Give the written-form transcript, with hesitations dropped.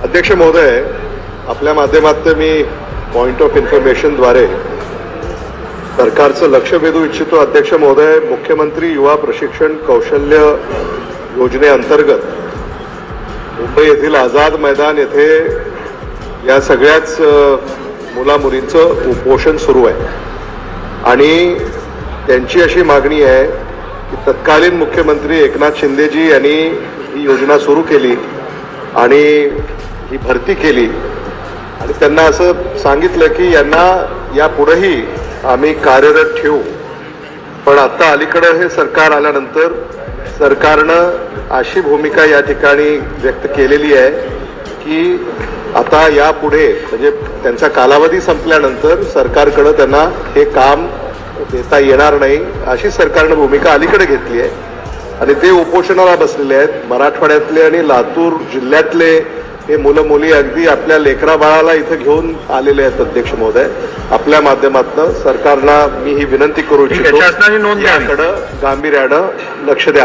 अध्यक्ष महोदय, आपल्या माध्यमातून मी पॉइंट ऑफ इन्फॉर्मेशनद्वारे सरकारचं लक्ष वेधू इच्छितो. अध्यक्ष महोदय, मुख्यमंत्री युवा प्रशिक्षण कौशल्य योजनेअंतर्गत मुंबई येथील आझाद मैदान येथे या सगळ्याच मुलामुलींचं उपोषण सुरू आहे आणि त्यांची अशी मागणी आहे की तत्कालीन मुख्यमंत्री एकनाथ शिंदेजी यांनी ही योजना सुरू केली आणि ही भरती केली आणि त्यांना असं सांगितलं की यांना यापुढेही आम्ही कार्यरत ठेवू. पण आता अलीकडे हे सरकार आल्यानंतर सरकारनं अशी भूमिका या ठिकाणी व्यक्त केलेली आहे की आता यापुढे म्हणजे त्यांचा कालावधी संपल्यानंतर सरकारकडे त्यांना हे काम देता येणार नाही अशी सरकारनं भूमिका अलीकडे घेतली आहे आणि ते उपोषणाला बसलेले आहेत. मराठवाड्यातले आणि लातूर जिल्ह्यातले हे मुलं मुली अगदी आपल्या लेकरा बाळाला इथं घेऊन आलेले आहेत. अध्यक्ष महोदय, आपल्या माध्यमातून सरकारला मी ही विनंती करू इच्छितो, याकडे गांभीर्यानं लक्ष द्या.